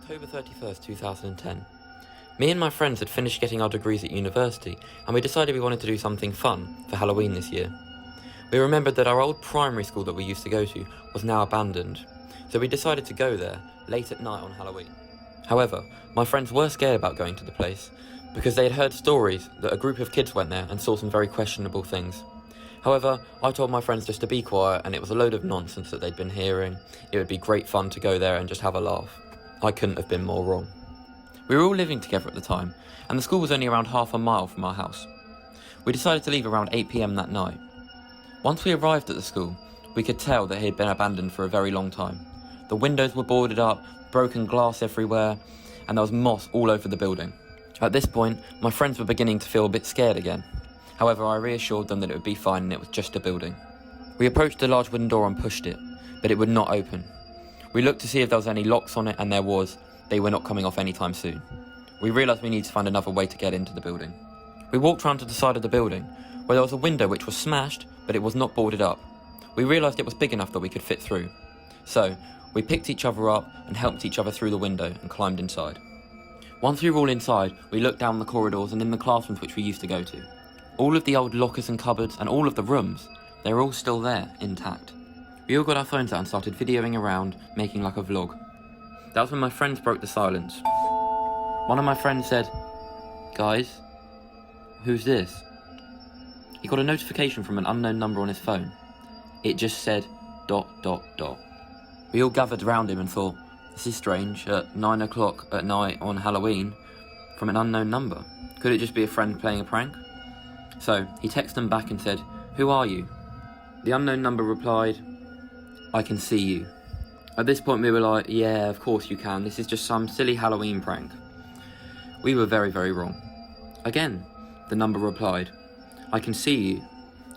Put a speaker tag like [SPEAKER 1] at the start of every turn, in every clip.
[SPEAKER 1] October 31st, 2010. Me and my friends had finished getting our degrees at university, and we decided we wanted to do something fun for Halloween this year. We remembered that our old primary school that we used to go to was now abandoned, so we decided to go there late at night on Halloween. However, my friends were scared about going to the place, because they had heard stories that a group of kids went there and saw some very questionable things. However, I told my friends just to be quiet, and it was a load of nonsense that they'd been hearing. It would be great fun to go there and just have a laugh. I couldn't have been more wrong. We were all living together at the time, and the school was only around half a mile from our house. We decided to leave around 8 PM that night. Once we arrived at the school, we could tell that it had been abandoned for a very long time. The windows were boarded up, broken glass everywhere, and there was moss all over the building. At this point, my friends were beginning to feel a bit scared again. However, I reassured them that it would be fine and it was just a building. We approached the large wooden door and pushed it, but it would not open. We looked to see if there was any locks on it, and there was. They were not coming off anytime soon. We realised we needed to find another way to get into the building. We walked round to the side of the building, where there was a window which was smashed, but it was not boarded up. We realised it was big enough that we could fit through. So, we picked each other up and helped each other through the window and climbed inside. Once we were all inside, we looked down the corridors and in the classrooms which we used to go to. All of the old lockers and cupboards and all of the rooms, they were all still there, intact. We all got our phones out and started videoing around, making like a vlog. That was when my friends broke the silence. One of my friends said, "Guys, who's this?" He got a notification from an unknown number on his phone. It just said ... We all gathered around him and thought, this is strange, at 9 o'clock at night on Halloween, from an unknown number. Could it just be a friend playing a prank? So, he texted them back and said, "Who are you?" The unknown number replied, "I can see you." At this point we were like, yeah, of course you can, this is just some silly Halloween prank. We were very, very wrong. Again, the number replied, "I can see you.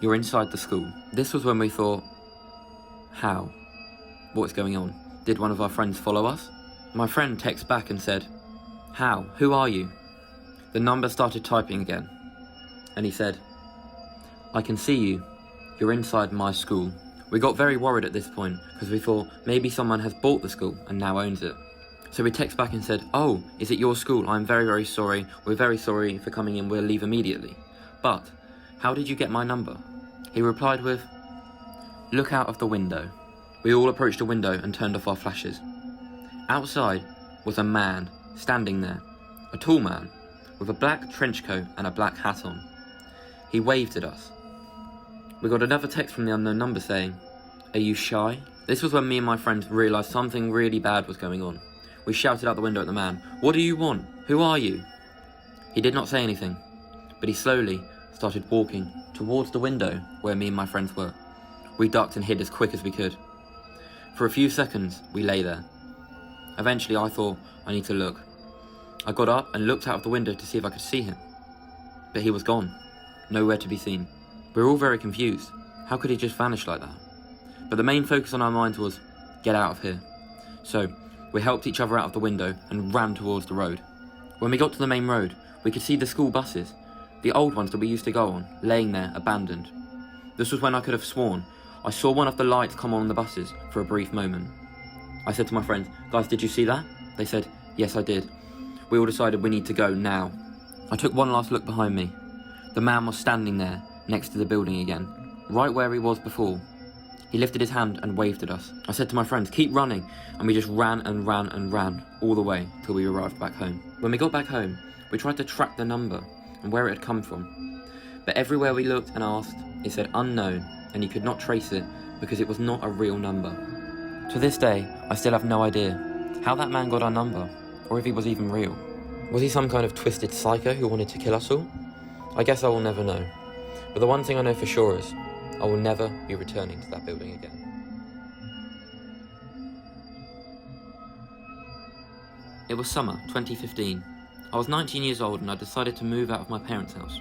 [SPEAKER 1] You're inside the school." This was when we thought, how? What's going on? Did one of our friends follow us? My friend texted back and said, "How? Who are you?" The number started typing again, and he said, "I can see you. You're inside my school." We got very worried at this point, because we thought maybe someone has bought the school and now owns it. So we texted back and said, "Oh, is it your school? I'm very, very sorry. We're very sorry for coming in. We'll leave immediately. But, how did you get my number?" He replied with, "Look out of the window." We all approached the window and turned off our flashes. Outside was a man standing there, a tall man, with a black trench coat and a black hat on. He waved at us. We got another text from the unknown number saying, "Are you shy?" This was when me and my friends realised something really bad was going on. We shouted out the window at the man, "What do you want? Who are you?" He did not say anything, but he slowly started walking towards the window where me and my friends were. We ducked and hid as quick as we could. For a few seconds, we lay there. Eventually I thought, I need to look. I got up and looked out of the window to see if I could see him. But he was gone, nowhere to be seen. We were all very confused. How could he just vanish like that? But the main focus on our minds was, get out of here. So, we helped each other out of the window and ran towards the road. When we got to the main road, we could see the school buses, the old ones that we used to go on, laying there abandoned. This was when I could have sworn I saw one of the lights come on the buses for a brief moment. I said to my friends, "Guys, did you see that?" They said, "Yes, I did." We all decided we need to go now. I took one last look behind me. The man was standing there, next to the building again, right where he was before. He lifted his hand and waved at us. I said to my friends, "Keep running," and we just ran and ran and ran all the way till we arrived back home. When we got back home, we tried to track the number and where it had come from. But everywhere we looked and asked, it said unknown, and you could not trace it because it was not a real number. To this day, I still have no idea how that man got our number, or if he was even real. Was he some kind of twisted psycho who wanted to kill us all? I guess I will never know. But the one thing I know for sure is, I will never be returning to that building again. It was summer 2015. I was 19 years old and I decided to move out of my parents' house.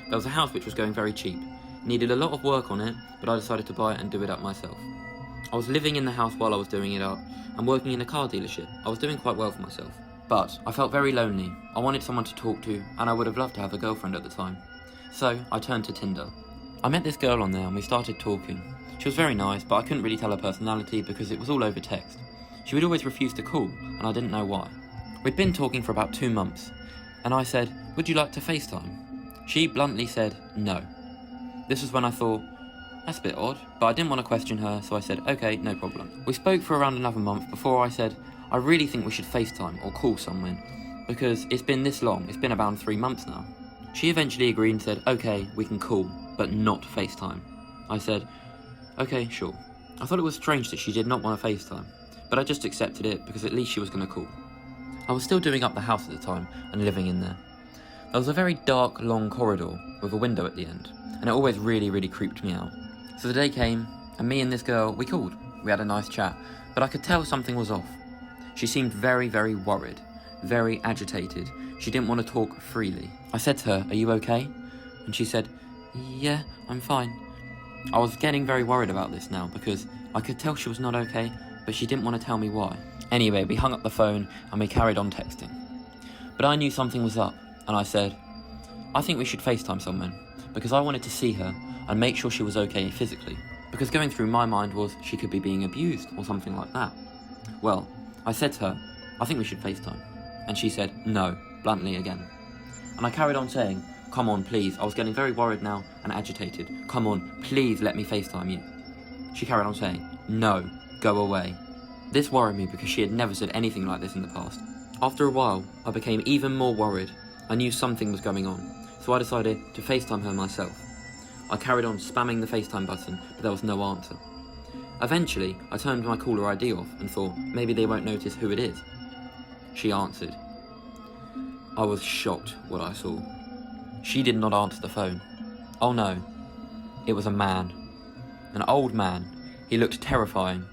[SPEAKER 1] There was a house which was going very cheap. It needed a lot of work on it, but I decided to buy it and do it up myself. I was living in the house while I was doing it up and working in a car dealership. I was doing quite well for myself. But I felt very lonely. I wanted someone to talk to, and I would have loved to have a girlfriend at the time. So I turned to Tinder. I met this girl on there and we started talking. She was very nice, but I couldn't really tell her personality because it was all over text. She would always refuse to call, and I didn't know why. We'd been talking for about 2 months, and I said, "Would you like to FaceTime?" She bluntly said no. This was when I thought, that's a bit odd, but I didn't want to question her, so I said, okay, no problem. We spoke for around another month before I said, I really think we should FaceTime or call someone, because it's been this long, it's been about 3 months now. She eventually agreed and said, okay, we can call, but not FaceTime. I said, okay, sure. I thought it was strange that she did not want to FaceTime, but I just accepted it because at least she was going to call. I was still doing up the house at the time and living in there. There was a very dark, long corridor with a window at the end, and it always really creeped me out. So the day came, and me and this girl, we called. We had a nice chat, but I could tell something was off. She seemed very worried, very agitated. She didn't want to talk freely. I said to her, are you okay? And she said, yeah, I'm fine. I was getting very worried about this now because I could tell she was not okay, but she didn't want to tell me why. Anyway, we hung up the phone and we carried on texting. But I knew something was up, and I said, I think we should FaceTime someone, because I wanted to see her and make sure she was okay physically, because going through my mind was she could be being abused or something like that. Well, I said to her, I think we should FaceTime, and she said no, bluntly again. And I carried on saying, come on please, I was getting very worried now and agitated, come on, please let me FaceTime you. She carried on saying, no, go away. This worried me because she had never said anything like this in the past. After a while, I became even more worried. I knew something was going on, so I decided to FaceTime her myself. I carried on spamming the FaceTime button, but there was no answer. Eventually, I turned my caller ID off and thought, maybe they won't notice who it is. She answered. I was shocked what I saw. She did not answer the phone. Oh no, it was a man. An old man. He looked terrifying.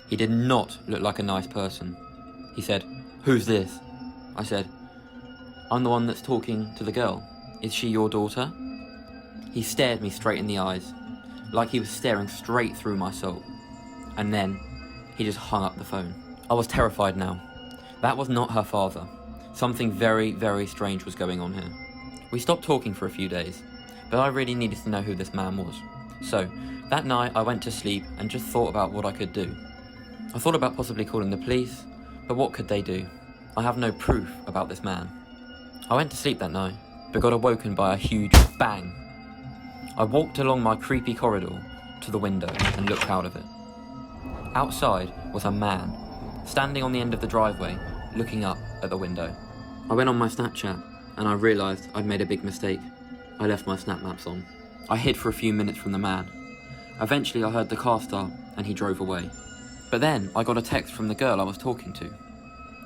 [SPEAKER 1] He did not look like a nice person. He said, who's this? I said, I'm the one that's talking to the girl. Is she your daughter? He stared me straight in the eyes, like he was staring straight through my soul. And then, he just hung up the phone. I was terrified now. That was not her father. Something very strange was going on here. We stopped talking for a few days, but I really needed to know who this man was. So, that night I went to sleep and just thought about what I could do. I thought about possibly calling the police, but what could they do? I have no proof about this man. I went to sleep that night, but got awoken by a huge bang. I walked along my creepy corridor to the window and looked out of it. Outside was a man, standing on the end of the driveway, looking up at the window. I went on my Snapchat, and I realised I'd made a big mistake. I left my Snap Maps on. I hid for a few minutes from the man. Eventually I heard the car start, and he drove away. But then I got a text from the girl I was talking to.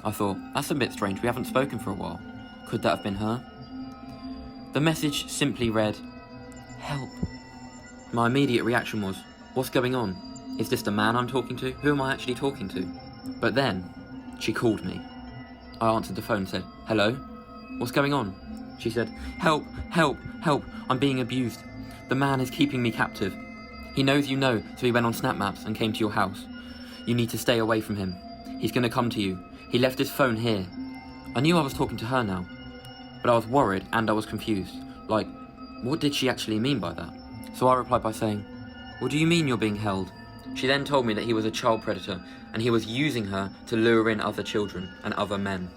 [SPEAKER 1] I thought, that's a bit strange, we haven't spoken for a while. Could that have been her? The message simply read, help. My immediate reaction was, what's going on? Is this the man I'm talking to? Who am I actually talking to? But then, she called me. I answered the phone and said, hello? What's going on? She said, help, help, help, I'm being abused. The man is keeping me captive. He knows you know, so he went on Snap Maps and came to your house. You need to stay away from him. He's going to come to you. He left his phone here. I knew I was talking to her now, but I was worried and I was confused. Like, what did she actually mean by that? So I replied by saying, what do you mean you're being held? She then told me that he was a child predator and he was using her to lure in other children and other men.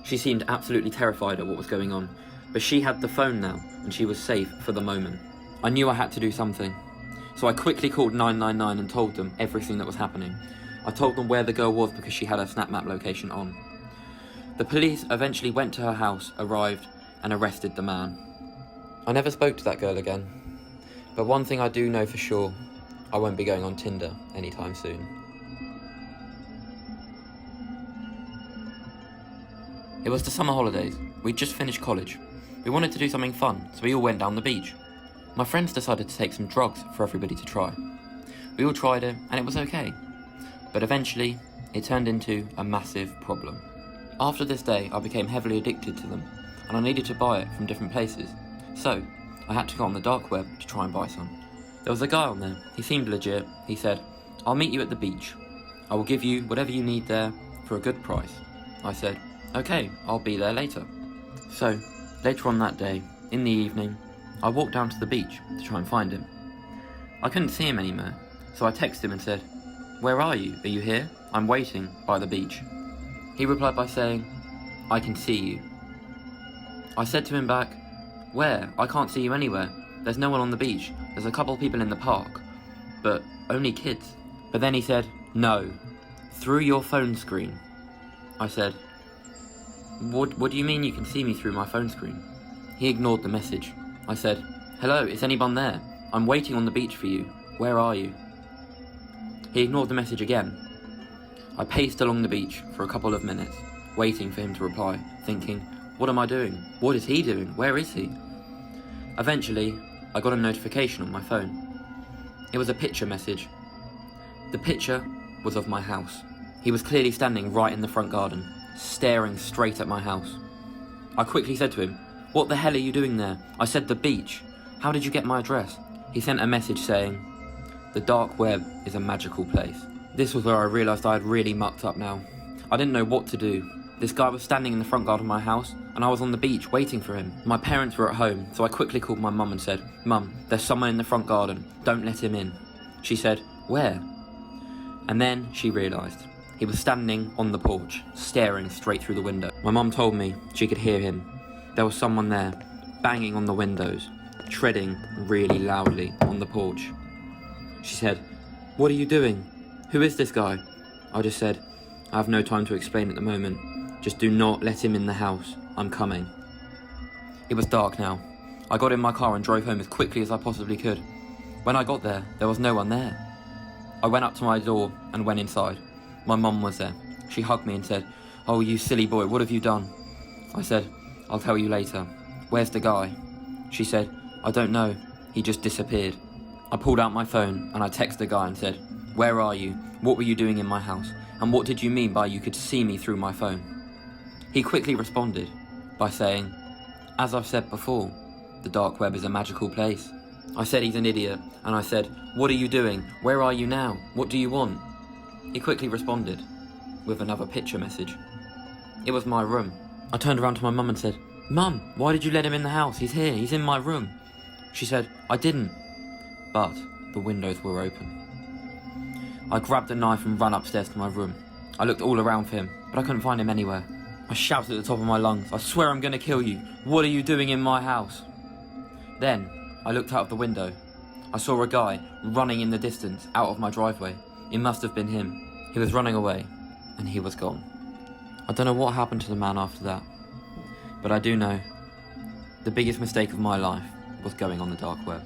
[SPEAKER 1] She seemed absolutely terrified at what was going on, but she had the phone now and she was safe for the moment. I knew I had to do something, so I quickly called 999 and told them everything that was happening. I told them where the girl was because she had her Snap Map location on. The police eventually went to her house, arrived, and arrested the man. I never spoke to that girl again, but one thing I do know for sure, I won't be going on Tinder anytime soon. It was the summer holidays. We'd just finished college. We wanted to do something fun, so we all went down the beach. My friends decided to take some drugs for everybody to try. We all tried it, and it was okay. But eventually, it turned into a massive problem. After this day, I became heavily addicted to them, and I needed to buy it from different places. So, I had to go on the dark web to try and buy some. There was a guy on there. He seemed legit. He said, I'll meet you at the beach. I will give you whatever you need there for a good price. I said, okay, I'll be there later. So, later on that day, in the evening, I walked down to the beach to try and find him. I couldn't see him anywhere, so I texted him and said, where are you? Are you here? I'm waiting by the beach. He replied by saying, I can see you. I said to him back, where? I can't see you anywhere. There's no one on the beach. There's a couple of people in the park, but only kids. But then he said, no, through your phone screen. I said, what do you mean you can see me through my phone screen? He ignored the message. I said, hello, is anyone there? I'm waiting on the beach for you. Where are you? He ignored the message again. I paced along the beach for a couple of minutes, waiting for him to reply, thinking, what am I doing? What is he doing? Where is he? Eventually, I got a notification on my phone. It was a picture message. The picture was of my house. He was clearly standing right in the front garden, staring straight at my house. I quickly said to him, what the hell are you doing there? I said the beach. How did you get my address? He sent a message saying, the dark web is a magical place. This was where I realised I had really mucked up now. I didn't know what to do. This guy was standing in the front garden of my house, and I was on the beach waiting for him. My parents were at home, so I quickly called my mum and said, Mum, there's someone in the front garden. Don't let him in. She said, where? And then she realised. He was standing on the porch, staring straight through the window. My mum told me she could hear him. There was someone there, banging on the windows, treading really loudly on the porch. She said, what are you doing? Who is this guy? I just said, I have no time to explain at the moment. Just do not let him in the house. I'm coming. It was dark now. I got in my car and drove home as quickly as I possibly could. When I got there was no one there. I went up to my door and went inside. My mum was there. She hugged me and said, oh, you silly boy, what have you done? I said, I'll tell you later. Where's the guy? She said, I don't know. He just disappeared. I pulled out my phone and I texted the guy and said, where are you? What were you doing in my house? And what did you mean by you could see me through my phone? He quickly responded by saying, as I've said before, the dark web is a magical place. I said he's an idiot, and I said, what are you doing? Where are you now? What do you want? He quickly responded with another picture message. It was my room. I turned around to my mum and said, Mum, why did you let him in the house? He's here, he's in my room. She said, I didn't. But the windows were open. I grabbed a knife and ran upstairs to my room. I looked all around for him, but I couldn't find him anywhere. I shouted at the top of my lungs, I swear I'm going to kill you. What are you doing in my house? Then, I looked out of the window. I saw a guy running in the distance out of my driveway. It must have been him. He was running away, and he was gone. I don't know what happened to the man after that, but I do know the biggest mistake of my life was going on the dark web.